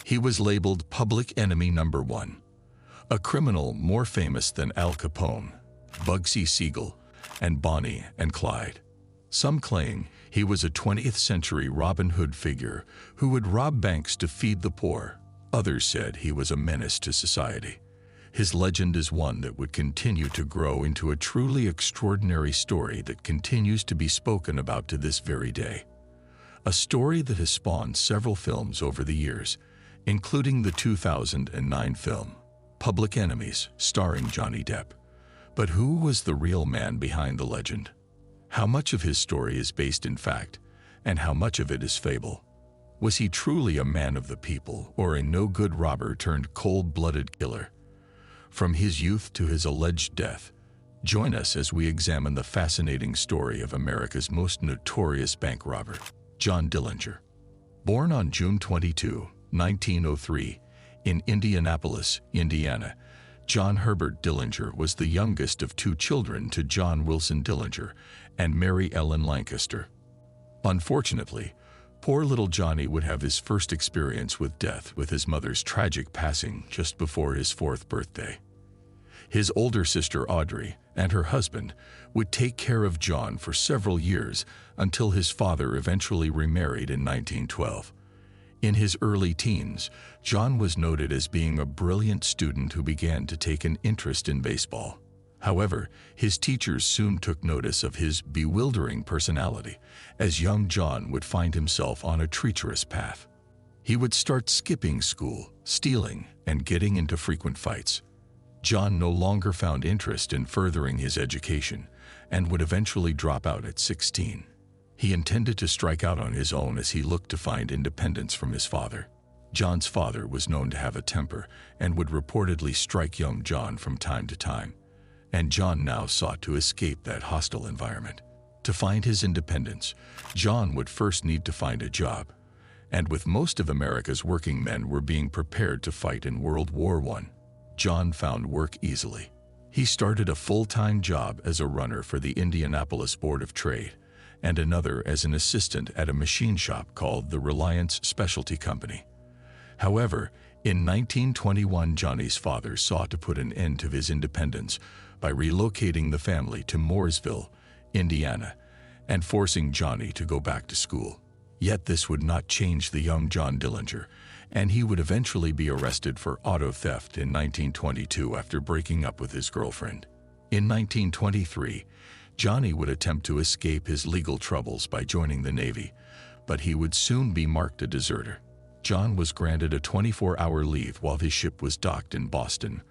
He was labeled public enemy number one, a criminal more famous than Al Capone, Bugsy Siegel, and Bonnie and Clyde. Some claim he was a 20th century Robin Hood figure who would rob banks to feed the poor. Others said he was a menace to society. His legend is one that would continue to grow into a truly extraordinary story that continues to be spoken about to this very day. A story that has spawned several films over the years, including the 2009 film, Public Enemies, starring Johnny Depp. But who was the real man behind the legend? How much of his story is based in fact, and how much of it is fable? Was he truly a man of the people, or a no-good robber turned cold-blooded killer? From his youth to his alleged death, join us as we examine the fascinating story of America's most notorious bank robber, John Dillinger. Born on June 22, 1903, in Indianapolis, Indiana, John Herbert Dillinger was the youngest of two children to John Wilson Dillinger and Mary Ellen Lancaster. Unfortunately, poor little Johnny would have his first experience with death with his mother's tragic passing just before his 4th birthday. His older sister Audrey and her husband would take care of John for several years until his father eventually remarried in 1912. In his early teens, John was noted as being a brilliant student who began to take an interest in baseball. However, his teachers soon took notice of his bewildering personality, as young John would find himself on a treacherous path. He would start skipping school, stealing, and getting into frequent fights. John no longer found interest in furthering his education and would eventually drop out at 16. He intended to strike out on his own as he looked to find independence from his father. John's father was known to have a temper and would reportedly strike young John from time to time, and John now sought to escape that hostile environment. To find his independence, John would first need to find a job, and with most of America's working men were being prepared to fight in World War I, John found work easily. He started a full-time job as a runner for the Indianapolis Board of Trade, and another as an assistant at a machine shop called the Reliance Specialty Company. However, in 1921, Johnny's father sought to put an end to his independence by relocating the family to Mooresville, Indiana, and forcing Johnny to go back to school. Yet this would not change the young John Dillinger, and he would eventually be arrested for auto theft in 1922 after breaking up with his girlfriend. In 1923, Johnny would attempt to escape his legal troubles by joining the Navy, but he would soon be marked a deserter. John was granted a 24-hour leave while his ship was docked in Boston,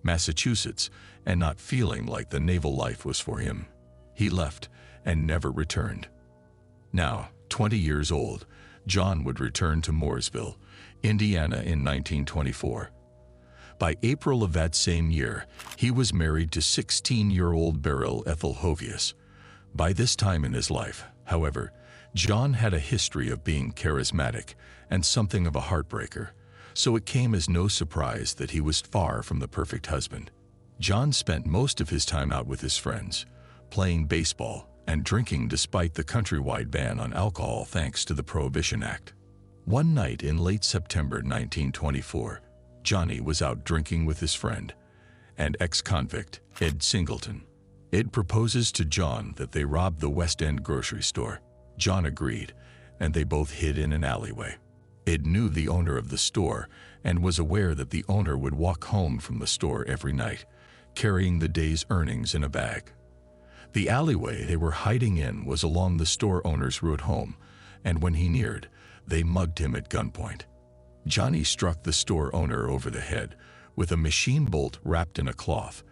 Massachusetts, and not feeling like the naval life was for him, he left and never returned. Now, 20 years old, John would return to Mooresville, Indiana in 1924. By April of that same year, he was married to 16-year-old Beryl Ethel Hovius. By this time in his life, however, John had a history of being charismatic and something of a heartbreaker, so it came as no surprise that he was far from the perfect husband. John spent most of his time out with his friends, playing baseball and drinking despite the countrywide ban on alcohol thanks to the Prohibition Act. One night in late September 1924, Johnny was out drinking with his friend and ex-convict Ed Singleton. Ed proposes to John that they rob the West End grocery store. John agreed, and they both hid in an alleyway. Ed knew the owner of the store and was aware that the owner would walk home from the store every night, carrying the day's earnings in a bag. The alleyway they were hiding in was along the store owner's route home, and when he neared, they mugged him at gunpoint. Johnny struck the store owner over the head with a machine bolt wrapped in a cloth,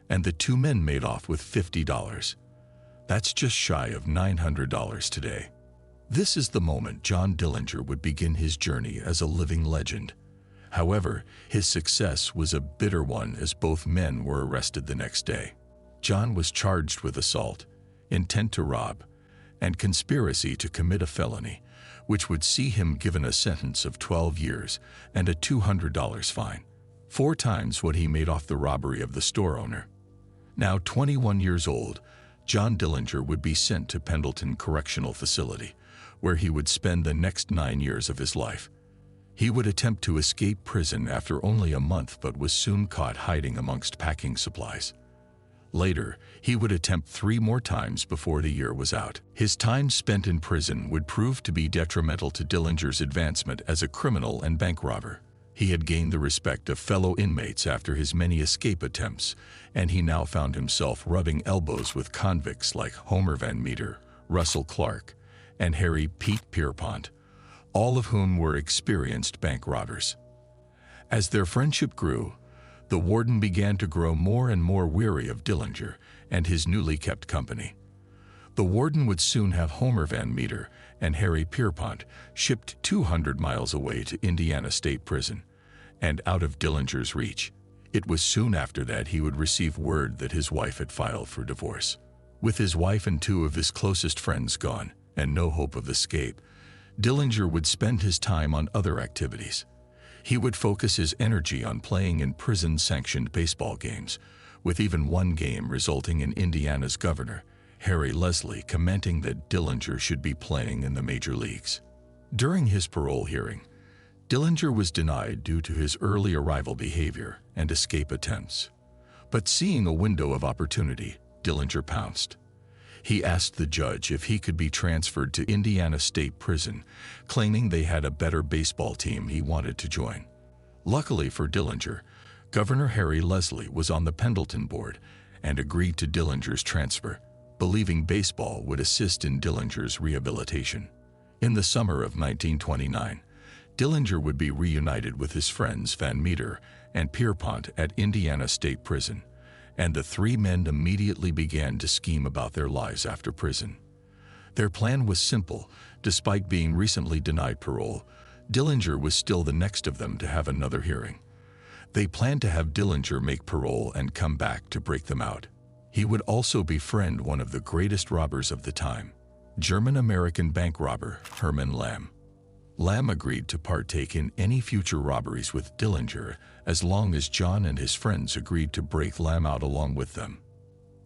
and the two men made off with $50. That's just shy of $900 today. This is the moment John Dillinger would begin his journey as a living legend. However, his success was a bitter one as both men were arrested the next day. John was charged with assault, intent to rob, and conspiracy to commit a felony, which would see him given a sentence of 12 years and a $200 fine, 4 times what he made off the robbery of the store owner. Now 21 years old, John Dillinger would be sent to Pendleton Correctional Facility, where he would spend the next 9 years of his life. He would attempt to escape prison after only a month but was soon caught hiding amongst packing supplies. Later, he would attempt 3 more times before the year was out. His time spent in prison would prove to be detrimental to Dillinger's advancement as a criminal and bank robber. He had gained the respect of fellow inmates after his many escape attempts, and he now found himself rubbing elbows with convicts like Homer Van Meter, Russell Clark, and Harry Pete Pierpont, all of whom were experienced bank robbers. As their friendship grew, the warden began to grow more and more weary of Dillinger and his newly kept company. The warden would soon have Homer Van Meter and Harry Pierpont shipped 200 miles away to Indiana State Prison and out of Dillinger's reach. It was soon after that he would receive word that his wife had filed for divorce. With his wife and 2 of his closest friends gone and no hope of escape, Dillinger would spend his time on other activities. He would focus his energy on playing in prison-sanctioned baseball games, with even one game resulting in Indiana's governor, Harry Leslie, commenting that Dillinger should be playing in the major leagues. During his parole hearing, Dillinger was denied due to his early arrival behavior and escape attempts. But seeing a window of opportunity, Dillinger pounced. He asked the judge if he could be transferred to Indiana State Prison, claiming they had a better baseball team he wanted to join. Luckily for Dillinger, Governor Harry Leslie was on the Pendleton board and agreed to Dillinger's transfer, believing baseball would assist in Dillinger's rehabilitation. In the summer of 1929, Dillinger would be reunited with his friends Van Meter and Pierpont at Indiana State Prison, and the 3 men immediately began to scheme about their lives after prison. Their plan was simple. Despite being recently denied parole, Dillinger was still the next of them to have another hearing. They planned to have Dillinger make parole and come back to break them out. He would also befriend one of the greatest robbers of the time, German-American bank robber Herman Lamb. Lamb agreed to partake in any future robberies with Dillinger as long as John and his friends agreed to break Lamb out along with them.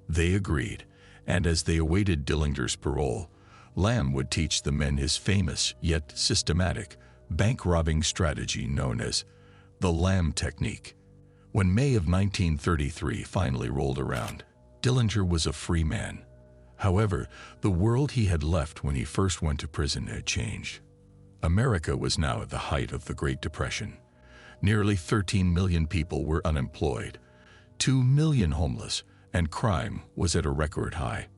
They agreed, and as they awaited Dillinger's parole, Lamb would teach the men his famous yet systematic bank robbing strategy known as the Lamb technique. When May of 1933 finally rolled around, Dillinger was a free man. However, the world he had left when he first went to prison had changed. America was now at the height of the Great Depression. Nearly 13 million people were unemployed, 2 million homeless, and crime was at a record high.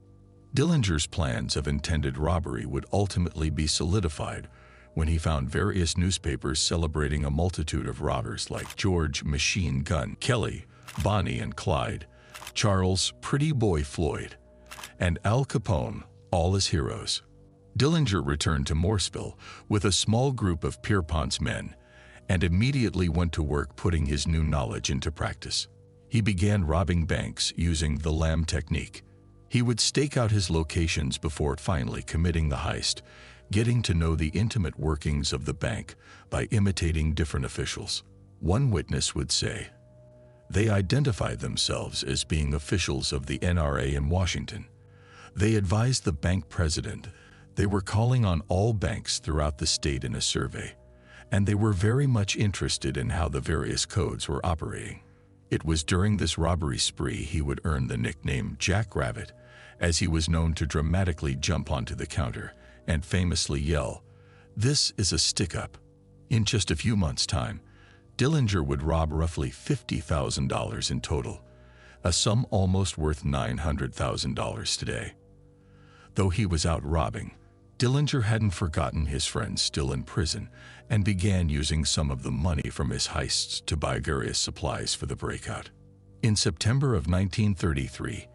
Dillinger's plans of intended robbery would ultimately be solidified when he found various newspapers celebrating a multitude of robbers like George Machine Gun Kelly, Bonnie and Clyde, Charles Pretty Boy Floyd, and Al Capone, all as heroes. Dillinger returned to Morrisville with a small group of Pierpont's men and immediately went to work putting his new knowledge into practice. He began robbing banks using the Lamb technique. He would stake out his locations before finally committing the heist, getting to know the intimate workings of the bank by imitating different officials. One witness would say, "They identified themselves as being officials of the NRA in Washington. They advised the bank president they were calling on all banks throughout the state in a survey, and they were very much interested in how the various codes were operating." It was during this robbery spree he would earn the nickname Jack Rabbit, as he was known to dramatically jump onto the counter and famously yell, "This is a stick-up." In just a few months' time, Dillinger would rob roughly $50,000 in total, a sum almost worth $900,000 today. Though he was out robbing, Dillinger hadn't forgotten his friends still in prison and began using some of the money from his heists to buy various supplies for the breakout. In September of 1933,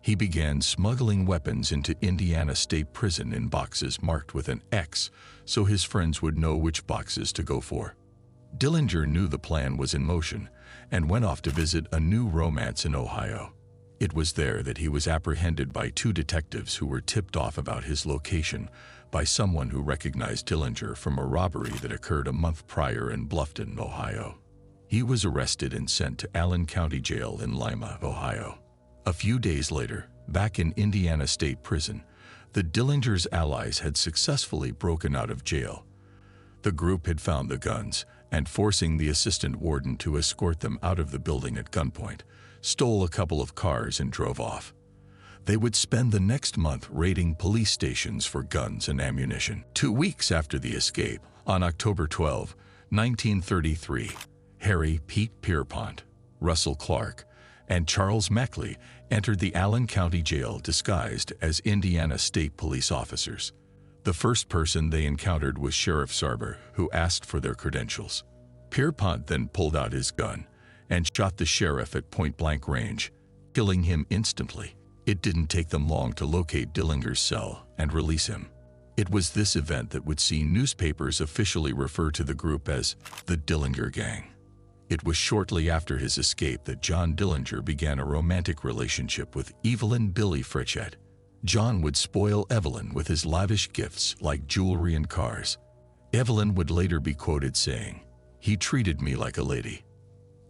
he began smuggling weapons into Indiana State Prison in boxes marked with an X so his friends would know which boxes to go for. Dillinger knew the plan was in motion and went off to visit a new romance in Ohio. It was there that he was apprehended by 2 detectives who were tipped off about his location by someone who recognized Dillinger from a robbery that occurred a month prior in Bluffton, Ohio. He was arrested and sent to Allen County Jail in Lima, Ohio. A few days later, back in Indiana State Prison, the Dillinger's allies had successfully broken out of jail. The group had found the guns, and forcing the assistant warden to escort them out of the building at gunpoint, stole a couple of cars and drove off. They would spend the next month raiding police stations for guns and ammunition. 2 weeks after the escape, on October 12, 1933, Harry Pete Pierpont, Russell Clark, and Charles Meckley entered the Allen County Jail disguised as Indiana State Police officers. The first person they encountered was Sheriff Sarber, who asked for their credentials. Pierpont then pulled out his gun and shot the sheriff at point-blank range, killing him instantly. It didn't take them long to locate Dillinger's cell and release him. It was this event that would see newspapers officially refer to the group as the Dillinger Gang. It was shortly after his escape that John Dillinger began a romantic relationship with Evelyn Billy Fritchett. John would spoil Evelyn with his lavish gifts like jewelry and cars. Evelyn would later be quoted saying, "He treated me like a lady."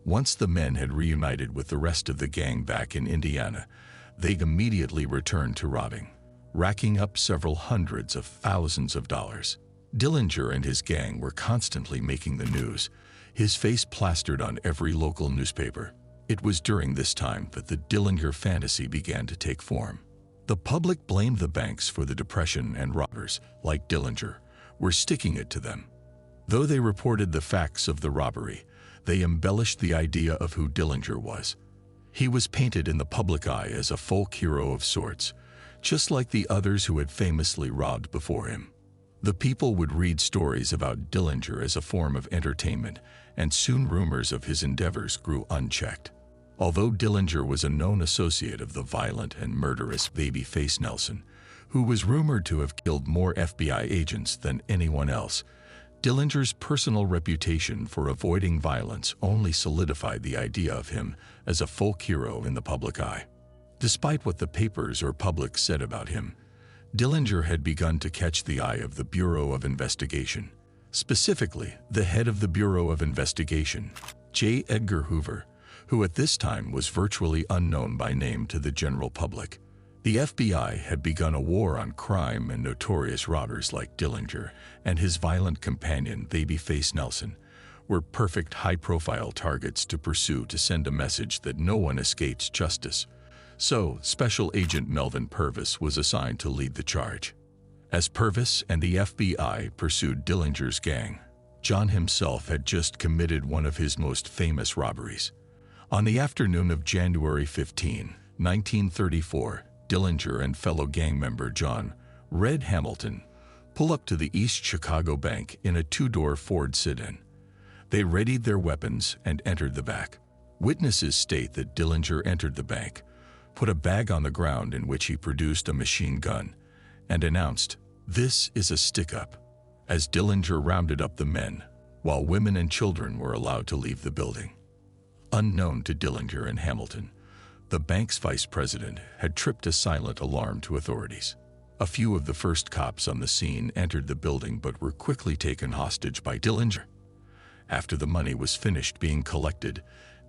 Once the men had reunited with the rest of the gang back in Indiana, they immediately returned to robbing, racking up several hundreds of thousands of dollars. Dillinger and his gang were constantly making the news, his face plastered on every local newspaper. It was during this time that the Dillinger fantasy began to take form. The public blamed the banks for the depression, and robbers, like Dillinger, were sticking it to them. Though they reported the facts of the robbery, they embellished the idea of who Dillinger was. He was painted in the public eye as a folk hero of sorts, just like the others who had famously robbed before him. The people would read stories about Dillinger as a form of entertainment, and soon rumors of his endeavors grew unchecked. Although Dillinger was a known associate of the violent and murderous Babyface Nelson, who was rumored to have killed more FBI agents than anyone else, Dillinger's personal reputation for avoiding violence only solidified the idea of him as a folk hero in the public eye. Despite what the papers or public said about him, Dillinger had begun to catch the eye of the Bureau of Investigation. Specifically, the head of the Bureau of Investigation, J. Edgar Hoover, who at this time was virtually unknown by name to the general public. The FBI had begun a war on crime, and notorious robbers like Dillinger and his violent companion Babyface Nelson were perfect high-profile targets to pursue to send a message that no one escapes justice. So, Special Agent Melvin Purvis was assigned to lead the charge. As Purvis and the FBI pursued Dillinger's gang, John himself had just committed one of his most famous robberies. On the afternoon of January 15, 1934, Dillinger and fellow gang member John "Red" Hamilton pull up to the East Chicago Bank in a two-door Ford sit-in. They readied their weapons and entered the back. Witnesses state that Dillinger entered the bank, put a bag on the ground in which he produced a machine gun, and announced, "This is a stick-up," as Dillinger rounded up the men, while women and children were allowed to leave the building. Unknown to Dillinger and Hamilton, the bank's vice president had tripped a silent alarm to authorities. A few of the first cops on the scene entered the building but were quickly taken hostage by Dillinger. After the money was finished being collected,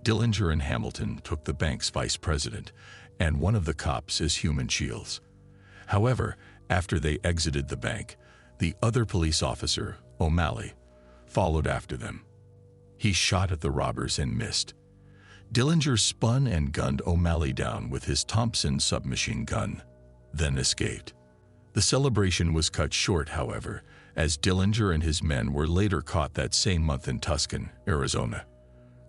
Dillinger and Hamilton took the bank's vice president and one of the cops as human shields. However, after they exited the bank, the other police officer, O'Malley, followed after them. He shot at the robbers and missed. Dillinger spun and gunned O'Malley down with his Thompson submachine gun, then escaped. The celebration was cut short, however, as Dillinger and his men were later caught that same month in Tucson, Arizona.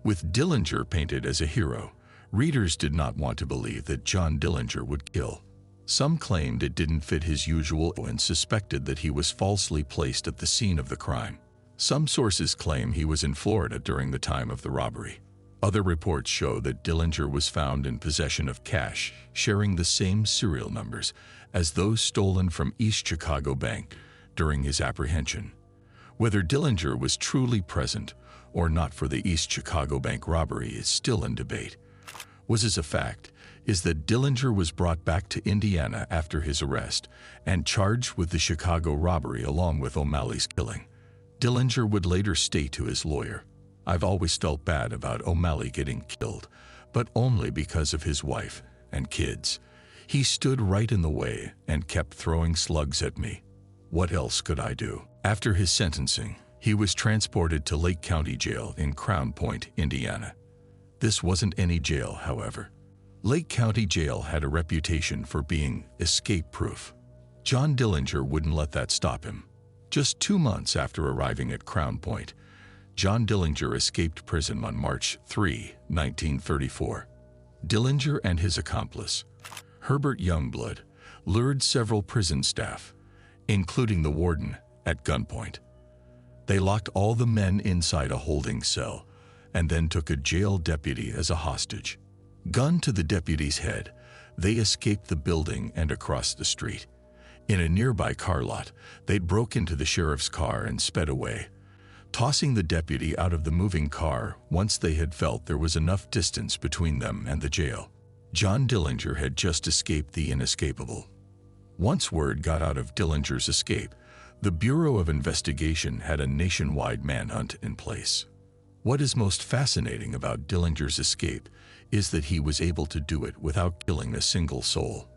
With Dillinger painted as a hero, readers did not want to believe that John Dillinger would kill. Some claimed it didn't fit his usual and suspected that he was falsely placed at the scene of the crime. Some sources claim he was in Florida during the time of the robbery. Other reports show that Dillinger was found in possession of cash sharing the same serial numbers as those stolen from East Chicago Bank during his apprehension. Whether Dillinger was truly present or not for the East Chicago Bank robbery is still in debate. What is a fact is that Dillinger was brought back to Indiana after his arrest and charged with the Chicago robbery along with O'Malley's killing. Dillinger would later state to his lawyer, "I've always felt bad about O'Malley getting killed, but only because of his wife and kids. He stood right in the way and kept throwing slugs at me. What else could I do?" After his sentencing, He was transported to Lake County Jail in Crown Point, Indiana. This wasn't any jail, however. Lake County Jail had a reputation for being escape-proof. John Dillinger wouldn't let that stop him. Just 2 months after arriving at Crown Point, John Dillinger escaped prison on March 3, 1934. Dillinger and his accomplice, Herbert Youngblood, lured several prison staff, including the warden, at gunpoint. They locked all the men inside a holding cell and then took a jail deputy as a hostage. Gun to the deputy's head, they escaped the building and across the street. In a nearby car lot, they broke into the sheriff's car and sped away, tossing the deputy out of the moving car once they had felt there was enough distance between them and the jail. John Dillinger had just escaped the inescapable. Once word got out of Dillinger's escape, the Bureau of Investigation had a nationwide manhunt in place. What is most fascinating about Dillinger's escape is that he was able to do it without killing a single soul.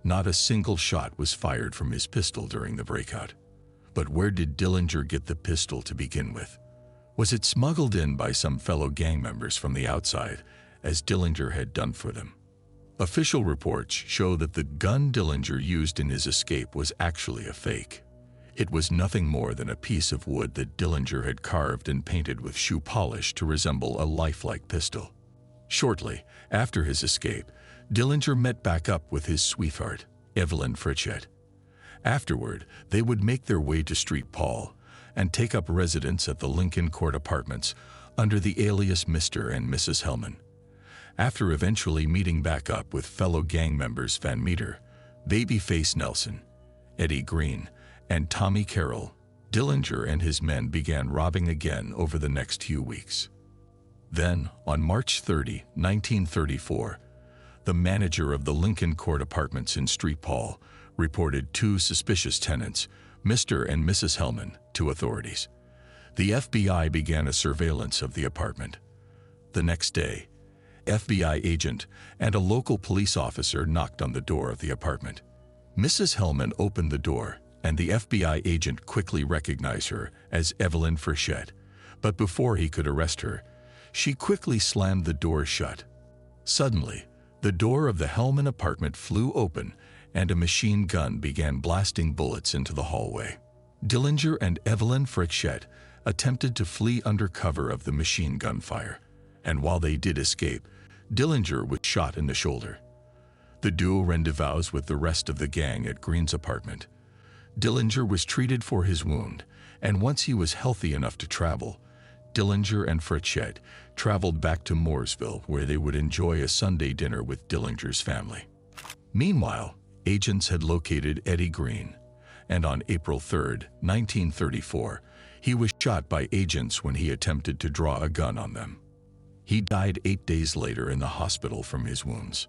Not a single shot was fired from his pistol during the breakout. But where did Dillinger get the pistol to begin with? Was it smuggled in by some fellow gang members from the outside, as Dillinger had done for them? Official reports show that the gun Dillinger used in his escape was actually a fake. It was nothing more than a piece of wood that Dillinger had carved and painted with shoe polish to resemble a lifelike pistol. Shortly after his escape, Dillinger met back up with his sweetheart, Evelyn Fritchett. Afterward, they would make their way to Street Paul and take up residence at the Lincoln Court Apartments under the alias Mr. and Mrs. Hellman. After eventually meeting back up with fellow gang members Van Meter, Babyface Nelson, Eddie Green, and Tommy Carroll, Dillinger and his men began robbing again over the next few weeks. Then, on March 30, 1934, the manager of the Lincoln Court Apartments in Street Paul reported 2 suspicious tenants, Mr. and Mrs. Hellman, to authorities. The FBI began a surveillance of the apartment. The next day, FBI agent and a local police officer knocked on the door of the apartment. Mrs. Hellman opened the door, and the FBI agent quickly recognized her as Evelyn Fritchett. But before he could arrest her, she quickly slammed the door shut. Suddenly, the door of the Hellman apartment flew open, and a machine gun began blasting bullets into the hallway. Dillinger and Evelyn Fritchett attempted to flee under cover of the machine gun fire, and while they did escape, Dillinger was shot in the shoulder. The duo rendezvoused with the rest of the gang at Green's apartment. Dillinger was treated for his wound, and once he was healthy enough to travel, Dillinger and Fritchett traveled back to Mooresville, where they would enjoy a Sunday dinner with Dillinger's family. Meanwhile, agents had located Eddie Green, and on April 3, 1934, he was shot by agents when he attempted to draw a gun on them. He died 8 days later in the hospital from his wounds.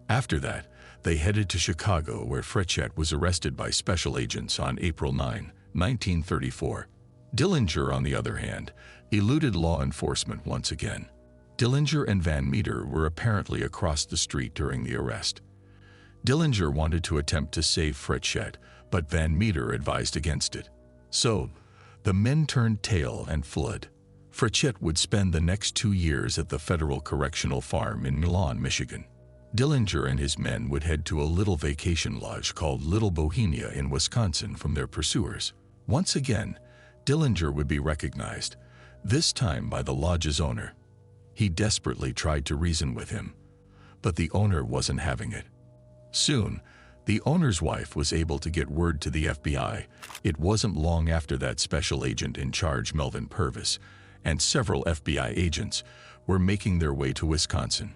After that, they headed to Chicago, where Fritchett was arrested by special agents on April 9, 1934. Dillinger, on the other hand, eluded law enforcement once again. Dillinger and Van Meter were apparently across the street during the arrest. Dillinger wanted to attempt to save Fritchett, but Van Meter advised against it. So, the men turned tail and fled. Fritchett would spend the next 2 years at the Federal Correctional Farm in Milan, Michigan. Dillinger and his men would head to a little vacation lodge called Little Bohemia in Wisconsin from their pursuers. Once again, Dillinger would be recognized, this time by the lodge's owner. He desperately tried to reason with him, but the owner wasn't having it. Soon, the owner's wife was able to get word to the FBI. It wasn't long after that special agent in charge, Melvin Purvis, and several FBI agents were making their way to Wisconsin.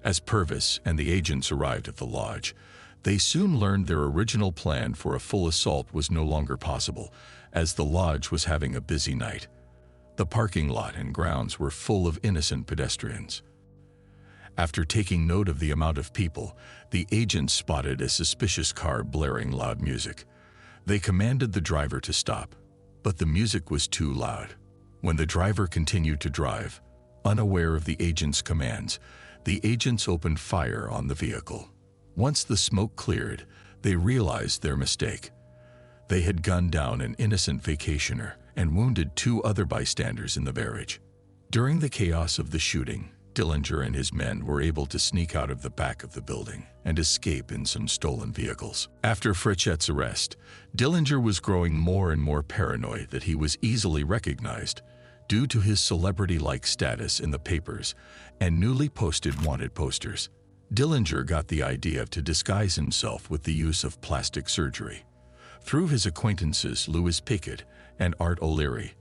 As Purvis and the agents arrived at the lodge, they soon learned their original plan for a full assault was no longer possible, as the lodge was having a busy night. The parking lot and grounds were full of innocent pedestrians. After taking note of the amount of people, the agents spotted a suspicious car blaring loud music. They commanded the driver to stop, but the music was too loud. When the driver continued to drive, unaware of the agents' commands, the agents opened fire on the vehicle. Once the smoke cleared, they realized their mistake. They had gunned down an innocent vacationer and wounded 2 other bystanders in the barrage. During the chaos of the shooting, Dillinger and his men were able to sneak out of the back of the building and escape in some stolen vehicles. After Frichette's arrest, Dillinger was growing more and more paranoid that he was easily recognized due to his celebrity-like status in the papers and newly posted wanted posters. Dillinger got the idea to disguise himself with the use of plastic surgery. Through his acquaintances Louis Pickett and Art O'Leary,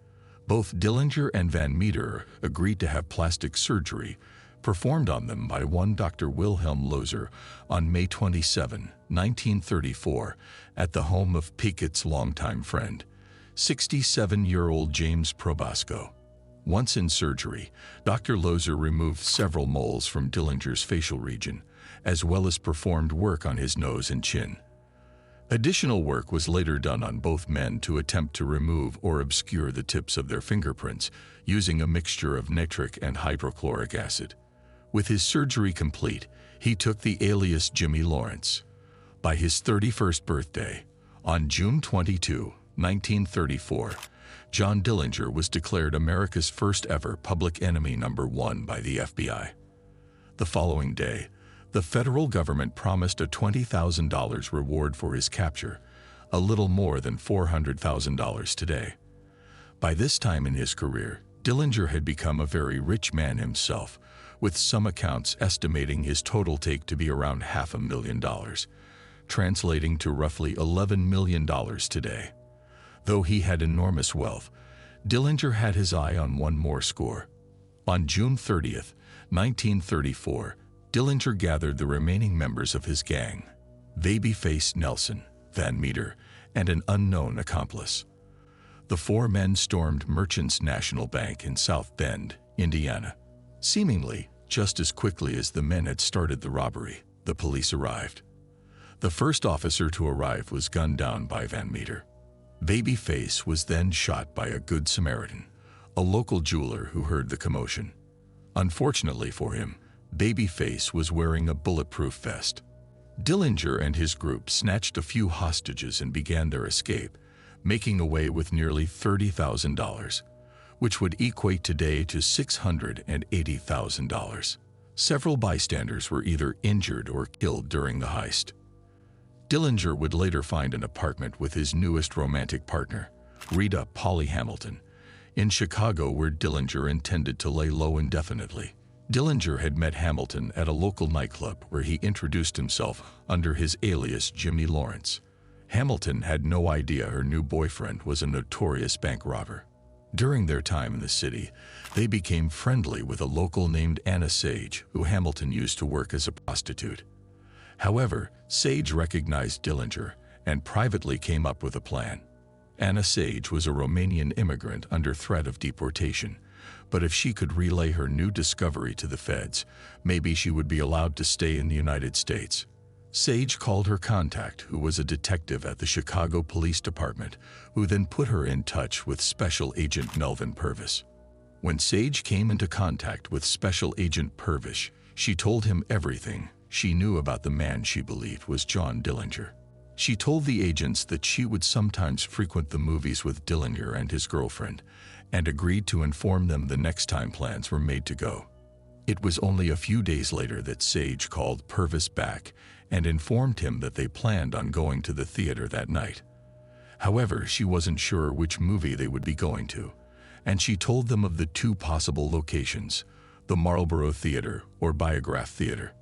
both Dillinger and Van Meter agreed to have plastic surgery performed on them by one Dr. Wilhelm Lozer on May 27, 1934, at the home of Pickett's longtime friend, 67-year-old James Probasco. Once in surgery, Dr. Lozer removed several moles from Dillinger's facial region, as well as performed work on his nose and chin. Additional work was later done on both men to attempt to remove or obscure the tips of their fingerprints using a mixture of nitric and hydrochloric acid. With his surgery complete, he took the alias Jimmy Lawrence. By his 31st birthday, on June 22, 1934, John Dillinger was declared America's first ever public enemy #1 by the FBI. The following day, the federal government promised a $20,000 reward for his capture, a little more than $400,000 today. By this time in his career, Dillinger had become a very rich man himself, with some accounts estimating his total take to be around $500,000, translating to roughly $11 million today. Though he had enormous wealth, Dillinger had his eye on one more score. On June 30th, 1934, Dillinger gathered the remaining members of his gang, Babyface Nelson, Van Meter, and an unknown accomplice. The 4 men stormed Merchants National Bank in South Bend, Indiana. Seemingly, just as quickly as the men had started the robbery, the police arrived. The first officer to arrive was gunned down by Van Meter. Babyface was then shot by a Good Samaritan, a local jeweler who heard the commotion. Unfortunately for him, Babyface was wearing a bulletproof vest. Dillinger and his group snatched a few hostages and began their escape, making away with nearly $30,000, which would equate today to $680,000. Several bystanders were either injured or killed during the heist. Dillinger would later find an apartment with his newest romantic partner, Rita Polly Hamilton, in Chicago, where Dillinger intended to lay low indefinitely. Dillinger had met Hamilton at a local nightclub where he introduced himself under his alias Jimmy Lawrence. Hamilton had no idea her new boyfriend was a notorious bank robber. During their time in the city, they became friendly with a local named Anna Sage, who Hamilton used to work as a prostitute. However, Sage recognized Dillinger and privately came up with a plan. Anna Sage was a Romanian immigrant under threat of deportation, but if she could relay her new discovery to the feds, maybe she would be allowed to stay in the United States. Sage called her contact, who was a detective at the Chicago Police Department, who then put her in touch with Special Agent Melvin Purvis. When Sage came into contact with Special Agent Purvis, she told him everything she knew about the man she believed was John Dillinger. She told the agents that she would sometimes frequent the movies with Dillinger and his girlfriend, and agreed to inform them the next time plans were made to go. It was only a few days later that Sage called Purvis back and informed him that they planned on going to the theater that night. However, she wasn't sure which movie they would be going to, and she told them of the 2 possible locations, the Marlboro Theater or Biograph Theater.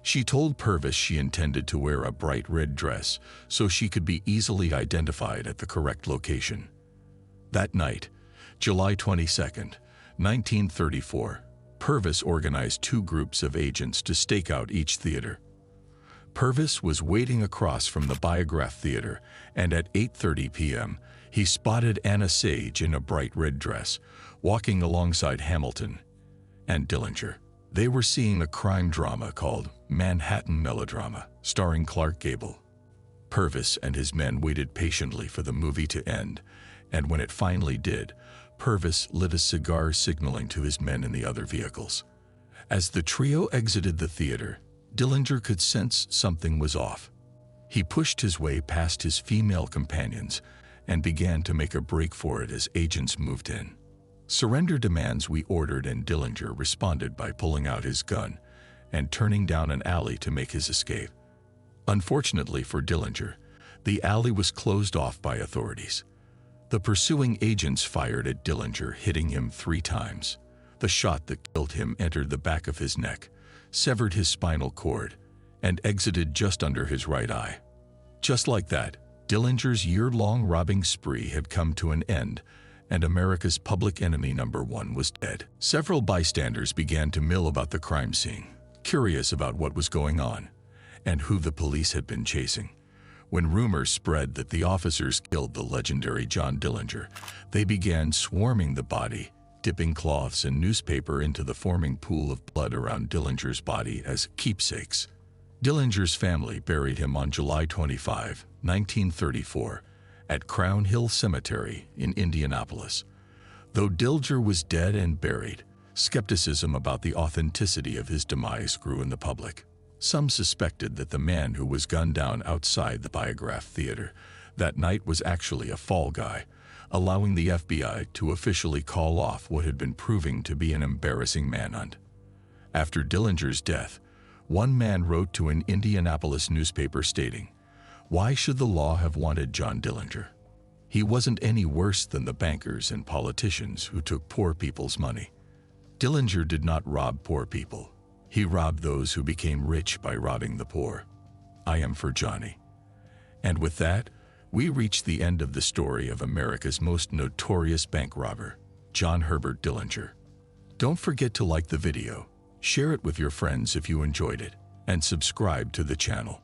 She told Purvis she intended to wear a bright red dress so she could be easily identified at the correct location. That night, July 22, 1934, Purvis organized 2 groups of agents to stake out each theater. Purvis was waiting across from the Biograph Theater, and at 8:30 p.m., he spotted Anna Sage in a bright red dress, walking alongside Hamilton and Dillinger. They were seeing a crime drama called Manhattan Melodrama, starring Clark Gable. Purvis and his men waited patiently for the movie to end, and when it finally did, Purvis lit a cigar, signaling to his men in the other vehicles. As the trio exited the theater, Dillinger could sense something was off. He pushed his way past his female companions and began to make a break for it as agents moved in. Surrender demands we ordered, and Dillinger responded by pulling out his gun and turning down an alley to make his escape. Unfortunately for Dillinger, the alley was closed off by authorities. The pursuing agents fired at Dillinger, hitting him 3 times. The shot that killed him entered the back of his neck, severed his spinal cord, and exited just under his right eye. Just like that, Dillinger's year-long robbing spree had come to an end, and America's public enemy number 1 was dead. Several bystanders began to mill about the crime scene, curious about what was going on and who the police had been chasing. When rumors spread that the officers killed the legendary John Dillinger, they began swarming the body, dipping cloths and newspaper into the forming pool of blood around Dillinger's body as keepsakes. Dillinger's family buried him on July 25, 1934, at Crown Hill Cemetery in Indianapolis. Though Dillinger was dead and buried, skepticism about the authenticity of his demise grew in the public. Some suspected that the man who was gunned down outside the Biograph Theater that night was actually a fall guy, allowing the FBI to officially call off what had been proving to be an embarrassing manhunt. After Dillinger's death, one man wrote to an Indianapolis newspaper stating, "Why should the law have wanted John Dillinger? He wasn't any worse than the bankers and politicians who took poor people's money. Dillinger did not rob poor people. He robbed those who became rich by robbing the poor. I am for Johnny." And with that, we reach the end of the story of America's most notorious bank robber, John Herbert Dillinger. Don't forget to like the video, share it with your friends if you enjoyed it, and subscribe to the channel.